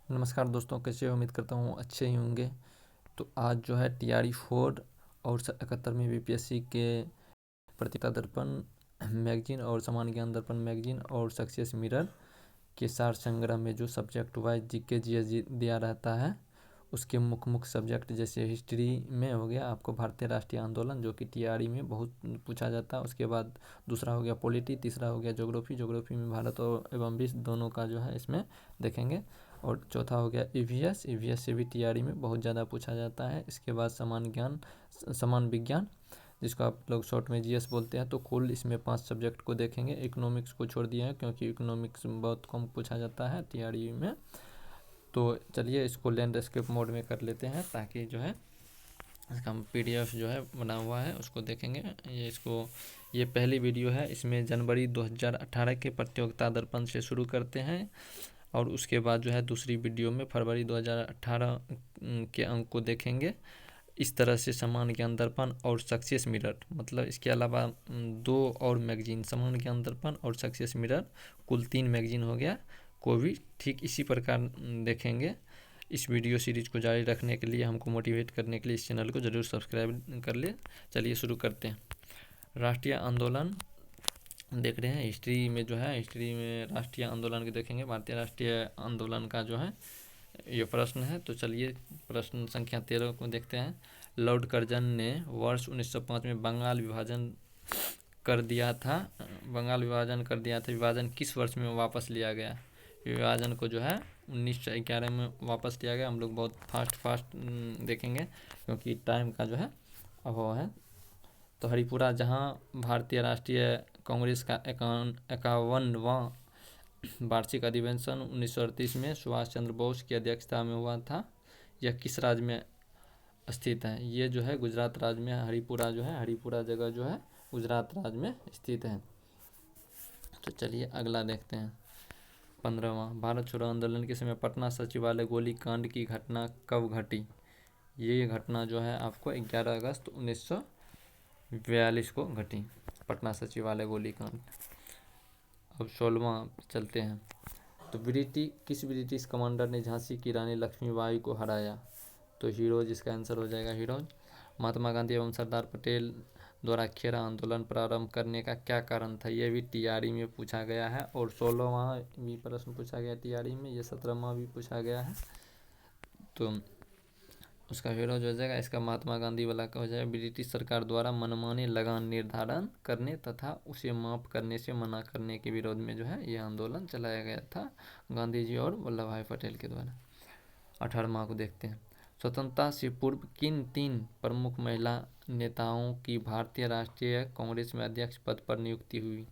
नमस्कार दोस्तों, कैसे हो? उम्मीद करता हूँ अच्छे ही होंगे। तो आज जो है TRE 4 और 71वीं BPSC के पत्रिका दर्पण मैगजीन और सामान्य ज्ञान दर्पण मैगजीन और सक्सेस मिरर के सार संग्रह में जो सब्जेक्ट वाइज GK GS दिया रहता है, उसके मुख्य सब्जेक्ट जैसे हिस्ट्री में हो गया आपको भारतीय राष्ट्रीय आंदोलन, जो कि TRE में बहुत पूछा जाता है। उसके बाद दूसरा हो गया पॉलिटी, तीसरा हो गया ज्योग्राफी में भारत और एवं विश्व दोनों का जो है इसमें देखेंगे। और चौथा हो गया EVS से भी TRE में बहुत ज़्यादा पूछा जाता है। इसके बाद समान विज्ञान, जिसको आप लोग शॉर्ट में GS बोलते हैं। तो कुल इसमें 5 सब्जेक्ट को देखेंगे। इकोनॉमिक्स को छोड़ दिया है क्योंकि इकोनॉमिक्स बहुत कम पूछा जाता है TRE में। तो चलिए इसको लैंडस्केप मोड में कर लेते हैं, ताकि जो है इसका PDF जो है बना हुआ है उसको देखेंगे। ये पहली वीडियो है। इसमें जनवरी 2018 के प्रतियोगिता दर्पण से शुरू करते हैं और उसके बाद जो है दूसरी वीडियो में फरवरी 2018 के अंक को देखेंगे। इस तरह से समान ज्ञान दर्पण और सक्सेस मिरर, मतलब इसके अलावा 2 और मैगजीन, समान ज्ञान दर्पण और सक्सेस मिरर, कुल 3 मैगजीन हो गया को भी ठीक इसी प्रकार देखेंगे। इस वीडियो सीरीज को जारी रखने के लिए, हमको मोटिवेट करने के लिए इस चैनल को ज़रूर सब्सक्राइब कर ले। चलिए शुरू करते हैं। राष्ट्रीय आंदोलन देख रहे हैं। हिस्ट्री में जो है, हिस्ट्री में राष्ट्रीय आंदोलन को देखेंगे। भारतीय राष्ट्रीय आंदोलन का जो है ये प्रश्न है। तो चलिए प्रश्न संख्या 13 को देखते हैं। लॉर्ड कर्जन ने वर्ष 1905 में बंगाल विभाजन कर दिया था। विभाजन किस वर्ष में वापस लिया गया? विभाजन को जो है 1911 में वापस लिया गया। हम लोग बहुत फास्ट देखेंगे क्योंकि टाइम का जो है अभाव है। तो हरिपुरा, जहाँ भारतीय राष्ट्रीय कांग्रेस का 51वां वार्षिक अधिवेशन 1938 में सुभाष चंद्र बोस की अध्यक्षता में हुआ था, यह किस राज्य में स्थित है? ये जो है गुजरात राज्य में हरिपुरा जो है, हरिपुरा जगह जो है गुजरात राज्य में स्थित है। तो चलिए अगला देखते हैं। 15वां, भारत छोड़ो आंदोलन के समय पटना सचिवालय गोलीकांड की घटना कब घटी? ये घटना जो है आपको 11 अगस्त 1942 को घटी, पटना सचिवालय गोलीकांड। अब 16वां चलते हैं। तो किस ब्रिटिश कमांडर ने झांसी की रानी लक्ष्मीबाई को हराया? तो हीरोज इसका आंसर हो जाएगा, हीरोज। महात्मा गांधी एवं सरदार पटेल द्वारा खेरा आंदोलन प्रारंभ करने का क्या कारण था? ये भी TRE में पूछा गया है। और 16वां भी प्रश्न पूछा गया TRE में, ये 17वां भी पूछा गया है। तो उसका हीरोज हो जाएगा। इसका महात्मा गांधी वाला का हो जाएगा। ब्रिटिश सरकार द्वारा मनमाने लगान निर्धारण करने तथा उसे माफ करने से मना करने के विरोध में जो है यह आंदोलन चलाया गया था गांधी जी और वल्लभ भाई पटेल के द्वारा। 18वां को देखते हैं। स्वतंत्रता से पूर्व किन 3 प्रमुख महिला नेताओं की भारतीय राष्ट्रीय कांग्रेस में अध्यक्ष पद पर नियुक्ति हुई?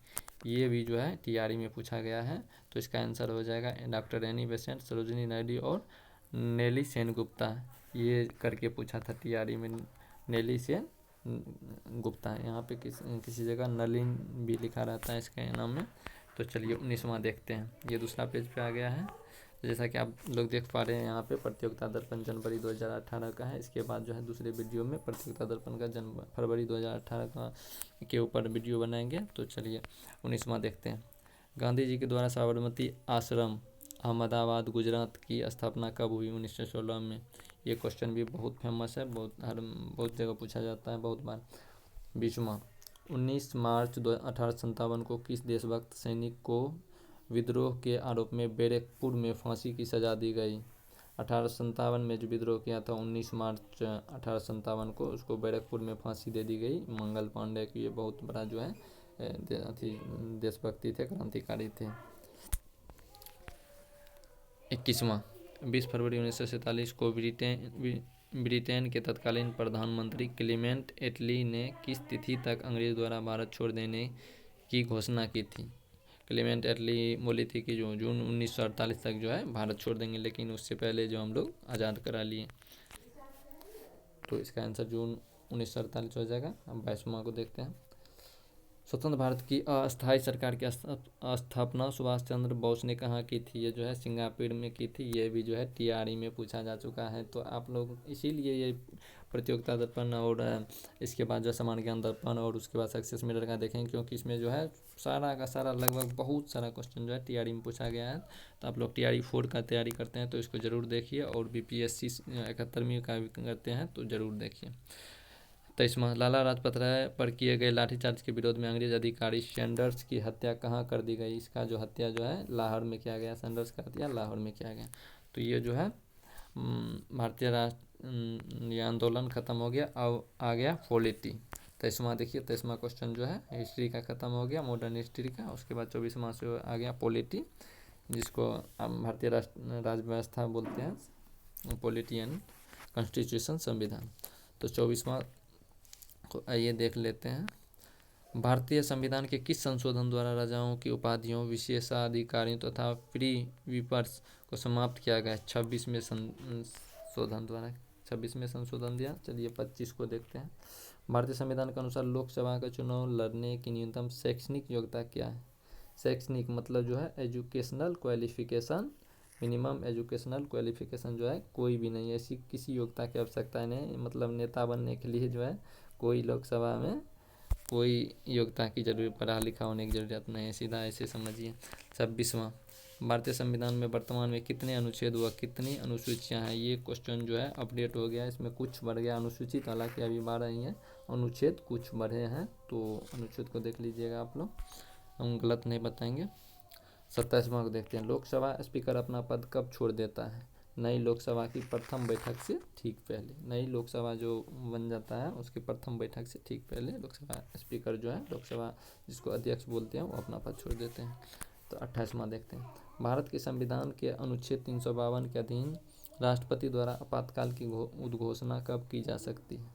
ये भी जो है TRE में पूछा गया है। तो इसका आंसर हो जाएगा doctor Annie Besant, Sarojini Naidu और नेली सेनगुप्ता। ये करके पूछा था TRE में, नेली सेन गुप्ता। यहाँ पे किसी जगह नलिन भी लिखा रहता है इसके नाम में। तो चलिए 19वां देखते हैं। ये दूसरा पेज पे आ गया है। जैसा कि आप लोग देख पा रहे हैं, यहाँ पे प्रतियोगिता दर्पण जनवरी 2018 का है। इसके बाद जो है दूसरे वीडियो में प्रतियोगिता दर्पण का फरवरी 2018 का के ऊपर वीडियो बनाएंगे। तो चलिए 19वां देखते हैं। गांधी जी के द्वारा साबरमती आश्रम अहमदाबाद गुजरात की स्थापना कब हुई? 1916 में। ये क्वेश्चन भी बहुत फेमस है, बहुत जगह पूछा जाता है, बहुत बार। 20वां, 19 मार्च 1857 को किस देशभक्त सैनिक को विद्रोह के आरोप में बैरकपुर में फांसी की सजा दी गई? 1857 में जो विद्रोह किया था 19 मार्च 1857 को, उसको बैरकपुर में फांसी दे दी गई। मंगल पांडे की ये बहुत बड़ा जो है देशभक्ति थे, क्रांतिकारी थे। 21वां, 20 फरवरी 1947 को ब्रिटेन के तत्कालीन प्रधानमंत्री क्लीमेंट एटली ने किस तिथि तक अंग्रेज द्वारा भारत छोड़ देने की घोषणा की थी? क्लीमेंट एटली बोली थी कि जो जून 1948 तक जो है भारत छोड़ देंगे, लेकिन उससे पहले जो हम लोग आज़ाद करा लिए। तो इसका आंसर जून 1948 हो जाएगा। अब 22वां को देखते हैं। स्वतंत्र भारत की अस्थायी सरकार की स्थापना सुभाष चंद्र बोस ने कहाँ की थी? ये जो है सिंगापुर में की थी। ये भी जो है TRE में पूछा जा चुका है। तो आप लोग इसीलिए ये प्रतियोगिता दर्पण और इसके बाद जो समान ज्ञान दर्पण और उसके बाद सक्सेस मिरर का देखेंगे, क्योंकि इसमें जो है सारा का सारा लगभग बहुत सारा क्वेश्चन जो है टीआरई में पूछा गया है। तो आप लोग टीआरई 4 का तैयारी करते हैं तो इसको ज़रूर देखिए, और बीपीएससी 71वीं का भी करते हैं तो ज़रूर देखिए। 23वां, लाला लाजपत राय पर किए गए लाठीचार्ज के विरोध में अंग्रेज अधिकारी सैंडर्स की हत्या कहाँ कर दी गई? इसका जो हत्या जो है लाहौर में किया गया, सैंडर्स का हत्या लाहौर में किया गया। तो ये जो है भारतीय राष्ट्र ये आंदोलन खत्म हो गया, अब आ गया पॉलिटी। 23वां देखिए, 23वां क्वेश्चन जो है हिस्ट्री का खत्म हो गया, मॉडर्न हिस्ट्री का। उसके बाद 24वां से आ गया पॉलिटी, जिसको भारतीय राज व्यवस्था बोलते हैं, पॉलिटी यानी कॉन्स्टिट्यूशन, संविधान। तो 24वां को आइए देख लेते हैं। भारतीय संविधान के किस संशोधन द्वारा राजाओं की उपाधियों, विशेषाधिकारियों तथा प्रीविपर्स को समाप्त किया गया? 26वें संशोधन द्वारा। 26वें संशोधन दिया। चलिए 25 को देखते हैं। भारतीय संविधान के अनुसार लोकसभा का चुनाव लड़ने की न्यूनतम शैक्षणिक योग्यता क्या है? शैक्षणिक मतलब जो है educational qualification, minimum educational qualification जो है कोई भी नहीं, ऐसी किसी योग्यता की आवश्यकता नहीं। मतलब नेता बनने के लिए जो है कोई लोकसभा में कोई योग्यता की जरूरत, पढ़ा लिखा होने की ज़रूरत नहीं है, सीधा ऐसे समझिए। 26वां, भारतीय संविधान में वर्तमान में कितने अनुच्छेद व कितनी अनुसूचियां हैं? ये क्वेश्चन जो है अपडेट हो गया, इसमें कुछ बढ़ गया अनुसूचित, हालांकि अभी 12 ही है, अनुच्छेद कुछ बढ़े हैं, तो अनुच्छेद को देख लीजिएगा आप लोग, हम गलत नहीं बताएंगे। 27वां को देखते हैं। लोकसभा स्पीकर अपना पद कब छोड़ देता है? नई लोकसभा की प्रथम बैठक से ठीक पहले। नई लोकसभा जो बन जाता है उसकी प्रथम बैठक से ठीक पहले लोकसभा स्पीकर जो है, लोकसभा जिसको अध्यक्ष बोलते हैं, वो अपना पद छोड़ देते हैं। तो 28वां देखते हैं। भारत के संविधान के अनुच्छेद 352 के अधीन राष्ट्रपति द्वारा आपातकाल की उद्घोषणा कब की जा सकती है?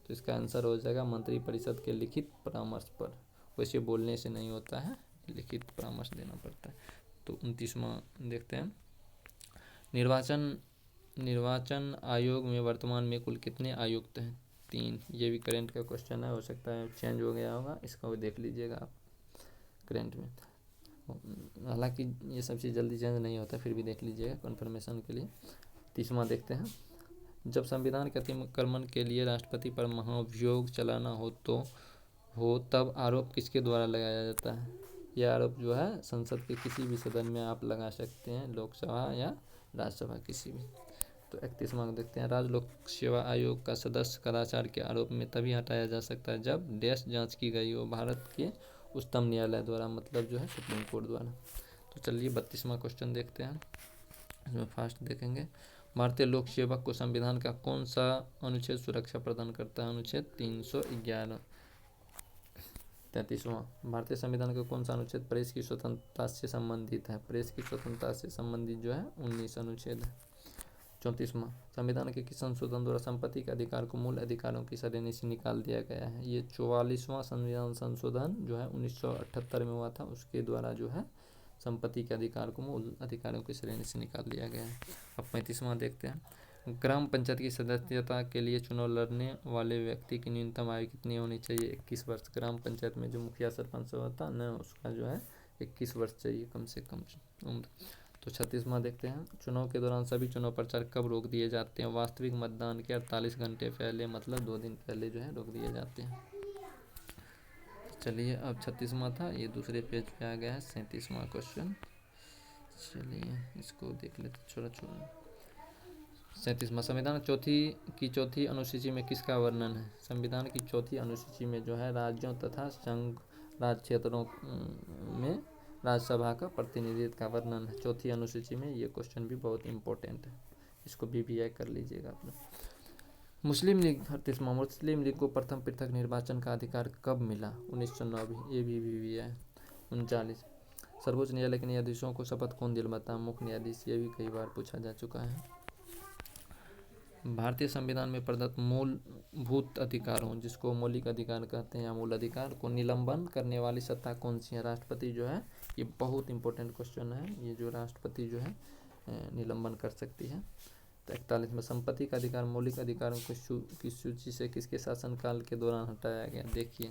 तो इसका आंसर हो जाएगा मंत्रिपरिषद के लिखित परामर्श पर। वैसे बोलने से नहीं होता है, लिखित परामर्श देना पड़ता है। तो 29वां देखते हैं। निर्वाचन आयोग में वर्तमान में कुल कितने आयुक्त हैं? 3। ये भी करेंट का क्वेश्चन है, हो सकता है चेंज हो गया होगा, इसका भी देख लीजिएगा आप करेंट में। हालांकि ये सब चीज़ जल्दी चेंज नहीं होता, फिर भी देख लीजिएगा कन्फर्मेशन के लिए। 30वां देखते हैं। जब संविधान के अतिक्रमण के लिए राष्ट्रपति पर महाभियोग चलाना हो तब आरोप किसके द्वारा लगाया जाता है? यह आरोप जो है संसद के किसी भी सदन में आप लगा सकते हैं, लोकसभा या राज्यसभा किसी भी। तो 31वां को देखते हैं। राज्य लोक सेवा आयोग का सदस्य कदाचार के आरोप में तभी हटाया जा सकता है जब देश जांच की गई हो भारत के उच्चतम न्यायालय द्वारा, मतलब जो है सुप्रीम कोर्ट द्वारा। तो चलिए 32वां क्वेश्चन देखते हैं, इसमें फास्ट देखेंगे। भारतीय लोक सेवक को संविधान का कौन सा अनुच्छेद सुरक्षा प्रदान करता है? अनुच्छेद 311। 33वां, भारतीय संविधान का कौन सा अनुच्छेद प्रेस की स्वतंत्रता से संबंधित है? प्रेस की स्वतंत्रता से संबंधित जो है 19 अनुच्छेद है। 34वां, संविधान के किस संशोधन द्वारा संपत्ति के अधिकार को मूल अधिकारों की श्रेणी से निकाल दिया गया है? ये 44वां संविधान संशोधन जो है 1978 में हुआ था, उसके द्वारा जो है संपत्ति के अधिकार को मूल अधिकारों की श्रेणी से निकाल दिया गया है। अब 35वां देखते हैं। ग्राम पंचायत की सदस्यता के लिए चुनाव लड़ने वाले व्यक्ति की न्यूनतम आयु कितनी होनी चाहिए? 21 वर्ष। ग्राम पंचायत में जो मुखिया सरपंच होता है ना, उसका जो है 21 वर्ष चाहिए कम से कम उम्र। तो 36वां देखते हैं। चुनाव के दौरान सभी चुनाव प्रचार कब रोक दिए जाते हैं? वास्तविक मतदान के 48 घंटे पहले, मतलब 2 दिन पहले जो है रोक दिए जाते हैं। चलिए अब 36वां था, ये दूसरे पेज पे आ गया है 37वां क्वेश्चन। चलिए इसको देख लेते छोटा छोटा। 37वां, संविधान की चौथी अनुसूची में किसका वर्णन है? संविधान की चौथी अनुसूची में जो है राज्यों तथा संघ राज्य क्षेत्रों में राज्यसभा का प्रतिनिधित्व का वर्णन है चौथी अनुसूची में। ये क्वेश्चन भी बहुत इंपॉर्टेंट है, इसको BBI कर लीजिएगा आप लोग। मुस्लिम लीग 38वां, मुस्लिम लीग को प्रथम पृथक निर्वाचन का अधिकार कब मिला? 1909। ये भी BBI। 39, सर्वोच्च न्यायालय के न्यायाधीशों को शपथ कौन दिलवाता है? मुख्य न्यायाधीश। ये भी कई बार पूछा जा चुका है। भारतीय संविधान में प्रदत्त मूलभूत अधिकारों, जिसको मौलिक अधिकार कहते हैं या मूल अधिकार, को निलंबन करने वाली सत्ता कौन सी है? राष्ट्रपति जो है, ये बहुत इंपॉर्टेंट क्वेश्चन है, ये जो राष्ट्रपति जो है निलंबन कर सकती है। तो 41 में संपत्ति का अधिकार मौलिक अधिकारों की सूची से किसके शासनकाल के दौरान हटाया गया? देखिए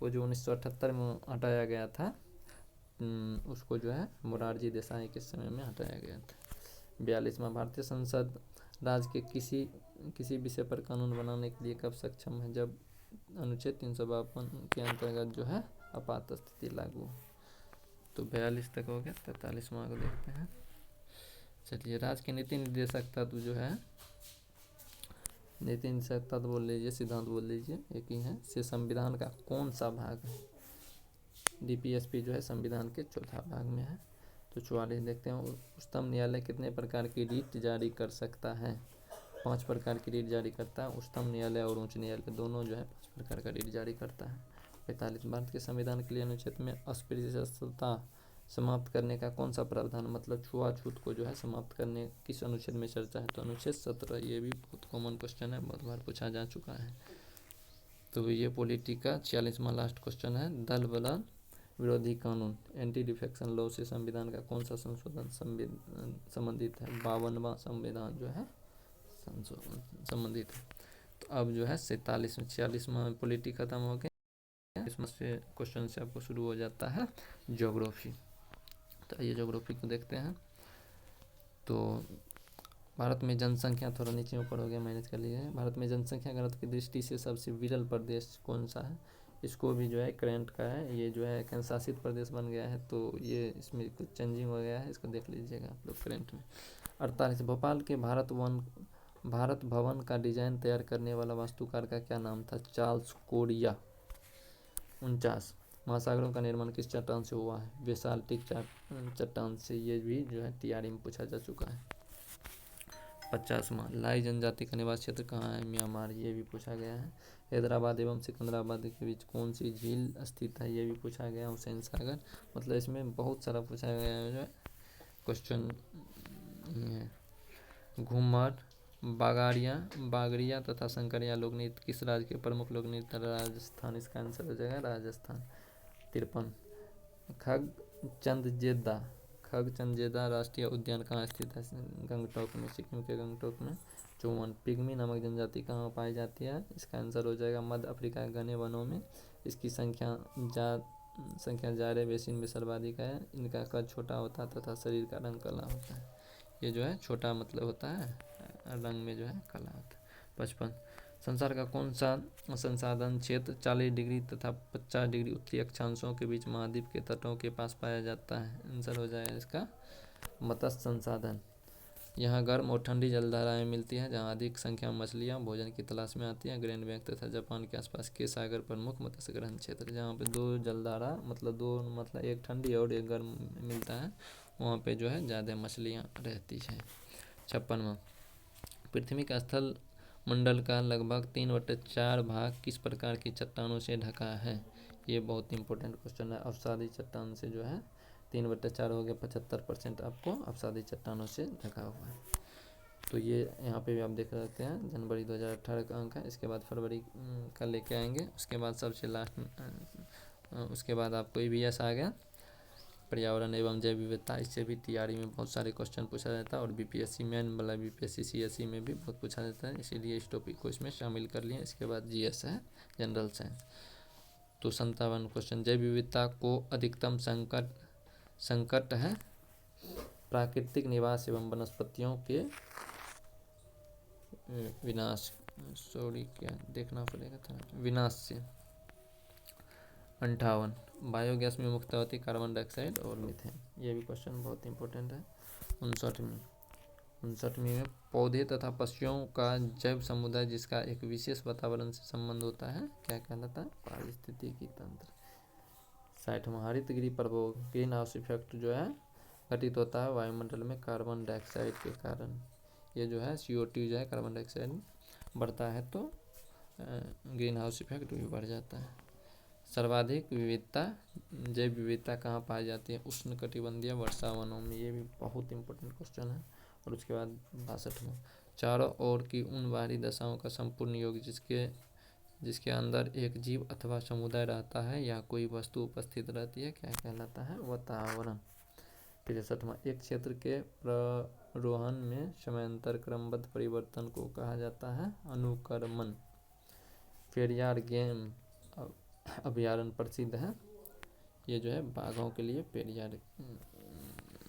वो जो 1978 में हटाया गया था, उसको जो है मोरारजी देसाई के समय में हटाया गया था। 42वां, भारतीय संसद राज्य के किसी विषय पर कानून बनाने के लिए कब सक्षम है? जब अनुच्छेद 352 के अंतर्गत जो है आपात स्थिति लागू हो। तो 42 तक हो गया। 43वां को देखते हैं। चलिए, राज्य के नीति निर्देशक तत्व जो है, नीति निर्देशक तत्व बोल लीजिए, सिद्धांत बोल लीजिए, एक ही है, से संविधान का कौन सा भाग है? डीपीएसपी जो है संविधान के चौथा भाग में है। तो 44 देखते हैं। उच्चतम न्यायालय कितने प्रकार की रीट जारी कर सकता है? 5 प्रकार की रीट जारी करता है। उच्चतम न्यायालय और उच्च न्यायालय दोनों जो है 5 प्रकार का रीट जारी करता है। 45 भारत के संविधान के लिए अनुच्छेद में अस्पृश्यता समाप्त करने का कौन सा प्रावधान, मतलब छुआछूत को जो है समाप्त करने किस अनुच्छेद में चर्चा है? तो अनुच्छेद 17। ये भी बहुत कॉमन क्वेश्चन है, बहुत बार पूछा जा चुका है। तो ये पॉलिटी का 46वां लास्ट क्वेश्चन है। दल बदल विरोधी कानून एंटी डिफेक्शन लॉ से संविधान का कौन सा संशोधन संबंधित है? 52वां संविधान जो है संबंधित है। तो अब जो है 46वां पॉलिटी खत्म हो गया। इसमें से क्वेश्चन से आपको शुरू हो जाता है ज्योग्राफी। तो आइए ज्योग्राफी को देखते हैं। तो भारत में जनसंख्या, थोड़ा नीचे ऊपर हो गया, मैनेज कर लिया है। भारत में जनसंख्या घनत्व की दृष्टि से सबसे विरल प्रदेश कौन सा है? इसको भी जो है करंट का है, ये जो है केंद्र शासित प्रदेश बन गया है, तो ये इसमें कुछ चेंजिंग हो गया है, इसको देख लीजिएगा आप लोग करंट में। 48 भोपाल के भारत भवन का डिजाइन तैयार करने वाला वास्तुकार का क्या नाम था? Charles Korea. 49 महासागरों का निर्माण किस चट्टान से हुआ है? बेसाल्टिक चट्टान से। ये भी जो है टीआरई में पूछा जा चुका है। 50वां लाई जनजाति का निवास क्षेत्र कहाँ है? म्यांमार। ये भी पूछा गया है। हैदराबाद एवं सिकंदराबाद के बीच कौन सी झील स्थित है? ये भी पूछा गया। हुसैन सागर। मतलब इसमें बहुत सारा पूछा गया है जो है क्वेश्चन है। घूमर, बागड़िया तथा शंकरिया लोक नृत्य किस राज्य के प्रमुख लोक नृत्य? राजस्थान। इसका आंसर हो जाएगा राजस्थान। 53 खगचंदेदा राष्ट्रीय उद्यान कहाँ स्थित है? गंगटोक में, सिक्किम के गंगटोक में। 54 पिग्मी नामक जनजाति कहाँ पाई जाती है? इसका आंसर हो जाएगा मध्य अफ्रीका के घने वनों में। इसकी संख्या जारे बेसिन में सर्वाधिक है। इनका कद छोटा होता है तथा शरीर का रंग काला होता है। ये जो है छोटा मतलब होता है, रंग में जो है काला होता है। 55 संसार का कौन सा संसाधन क्षेत्र 40 डिग्री तथा 50 डिग्री उत्तरी अक्षांशों के बीच महाद्वीप के तटों के पास पाया जाता है? आंसर हो जाएगा इसका मत्स्य संसाधन। यहाँ गर्म और ठंडी जलधाराएं मिलती हैं, जहाँ अधिक संख्या में मछलियाँ भोजन की तलाश में आती हैं। ग्रैंड बैंक तथा जापान के आसपास के सागर प्रमुख मत्स्य ग्रहण क्षेत्र, जहाँ पे 2 जलधारा मतलब एक ठंडी और एक गर्म मिलता है, वहाँ पे जो है ज़्यादा मछलियाँ रहती हैं। 56वां पृथ्वी का स्थल मंडल का लगभग 3/4 भाग किस प्रकार की चट्टानों से ढका है? ये बहुत इंपॉर्टेंट क्वेश्चन है। अवसादी चट्टान से जो है 3/4 हो गया, 75% आपको अवसादी चट्टानों से ढका हुआ है। तो ये यहाँ पे भी आप देख सकते हैं जनवरी 2018 का अंक है। इसके बाद फरवरी का लेके आएंगे। उसके बाद सबसे लास्ट उसके बाद आपको ईवीएस आ गया, पर्यावरण एवं जैव विविधता। इससे भी तैयारी में बहुत सारे क्वेश्चन पूछा जाता है और बीपीएससी मेन वाला बीपीएससी सीएससी में भी बहुत पूछा जाता है, इसीलिए इस टॉपिक को इसमें शामिल कर लिए। इसके बाद जीएस है, जनरल साइंस। तो 57 क्वेश्चन जैव विविधता को अधिकतम संकट है प्राकृतिक निवास एवं वनस्पतियों के विनाश, क्या देखना पड़ेगा था, विनाश से। 58 बायोगैस में मुक्त होती कार्बन डाइऑक्साइड और मीथेन। ये भी क्वेश्चन बहुत इंपॉर्टेंट है। 59 में पौधे तथा पक्षियों का जैव समुदाय जिसका एक विशेष वातावरण से संबंध होता है क्या कहलाता है? पारिस्थितिकी तंत्र। 60वां हरित गृह प्रभाव ग्रीन हाउस इफेक्ट जो है घटित होता है वायुमंडल में कार्बन डाइऑक्साइड के कारण। ये जो है CO2 जो है कार्बन डाइऑक्साइड बढ़ता है तो ग्रीन हाउस इफेक्ट भी बढ़ जाता है। सर्वाधिक विविधता जैव विविधता कहाँ पाई जाती है? उष्णकटिबंधीय वर्षा वनों में। ये भी बहुत इंपॉर्टेंट क्वेश्चन है। और उसके बाद 62वां चारों ओर की उन बाहरी दशाओं का संपूर्ण योग जिसके अंदर एक जीव अथवा समुदाय रहता है या कोई वस्तु उपस्थित रहती है क्या कहलाता है? वातावरण। 63वां एक क्षेत्र के प्ररोहण में समयांतर क्रमबद्ध परिवर्तन को कहा जाता है अनुक्रमण। पेरियार गेम अभयारण्य प्रसिद्ध है। ये जो है बाघों के लिए पेरियार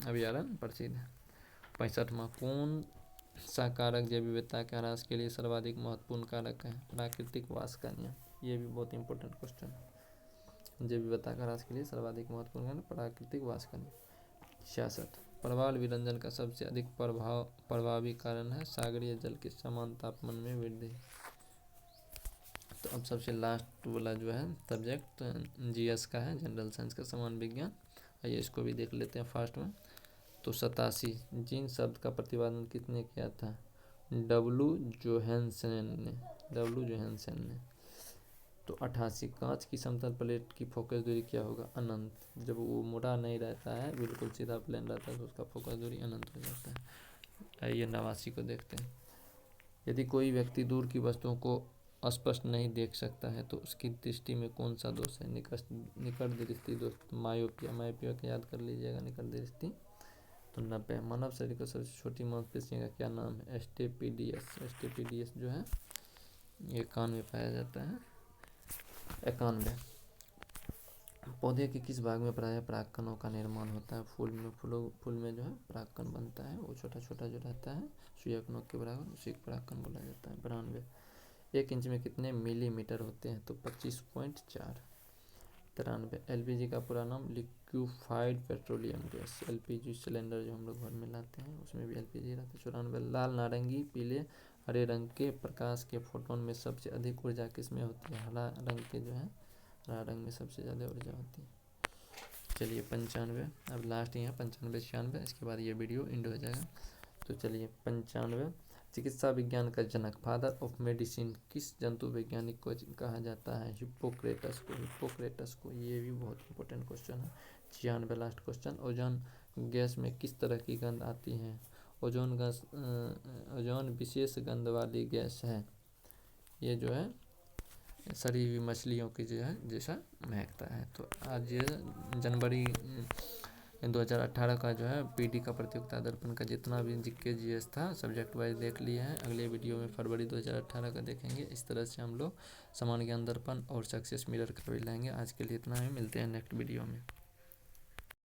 अभयारण्य प्रसिद्ध है। 65वां साकारक जैव विविधता के ह्रास के लिए सर्वाधिक महत्वपूर्ण कारक है? प्राकृतिक वास का नियम। ये भी बहुत इंपॉर्टेंट क्वेश्चन है। जैव विविधता के ह्रास के लिए सर्वाधिक महत्वपूर्ण कारक प्राकृतिक वास का नियम। 66 प्रवाल विरंजन का सबसे अधिक प्रभावी कारण है सागरीय जल के समान तापमान में वृद्धि। तो अब सबसे लास्ट वाला जो है सब्जेक्ट जीएस का है, जनरल साइंस का समान विज्ञान। आइए इसको भी देख लेते हैं फास्ट में। तो 87 जीन शब्द का प्रतिपादन किसने किया था? डब्लू जोहानसन ने। तो 88 कांच की समतल प्लेट की फोकस दूरी क्या होगा? अनंत। जब वो मुड़ा नहीं रहता है, बिल्कुल सीधा प्लेन रहता है, तो उसका फोकस दूरी अनंत हो जाता है। आइए 89 को देखते हैं। यदि कोई व्यक्ति दूर की वस्तुओं को स्पष्ट नहीं देख सकता है तो उसकी दृष्टि में कौन सा दोष है? निकट दृष्टि दोष, मायोपिया को याद कर लीजिएगा, निकट दृष्टि। तो 90 मानव शरीर का सबसे छोटी मांसपेशियों का क्या नाम है? एस्टेपिडियस जो है ये कान में पाया जाता है। 91 पौधे के किस भाग में प्रायः परागकणों का निर्माण होता है? फूल में जो है परागकण बनता है, वो छोटा छोटा जो रहता है सुयकनों के बराबर, उसी को परागकण बोला जाता है। 92 1 इंच में कितने मिलीमीटर होते हैं? तो 25.4। 93 एलपीजी का पूरा नाम liquefied petroleum gas. LPG cylinder जो हम लोग घर में लाते हैं उसमें भी एलपीजी रहता है। 94 लाल, नारंगी, पीले, हरे रंग के प्रकाश के फोटोन में सबसे अधिक ऊर्जा किस में होती है? हरा रंग में सबसे ज़्यादा ऊर्जा होती है। चलिए 95 अब लास्ट यहाँ 95 96, इसके बाद ये वीडियो एंड हो जाएगा। तो चलिए 95 चिकित्सा विज्ञान का जनक, फादर ऑफ मेडिसिन किस जंतु वैज्ञानिक को कहा जाता है? हिप्पोक्रेटस को। ये भी बहुत इंपॉर्टेंट क्वेश्चन है। 96 लास्ट क्वेश्चन, ओजोन गैस में किस तरह की गंध आती है? ओजोन विशेष गंध वाली गैस है। ये जो है सड़ी हुई मछलियों की जो है जैसा महकता है। तो आज जनवरी 2018 का जो है पीडी का प्रतियोगिता दर्पण का जितना भी जीके जीएस था सब्जेक्ट वाइज देख लिए हैं। अगले वीडियो में फरवरी 2018 का देखेंगे। इस तरह से हम लोग समान ज्ञान दर्पण और सक्सेस मिरर का भी लाएंगे। आज के लिए इतना ही, मिलते हैं नेक्स्ट वीडियो में।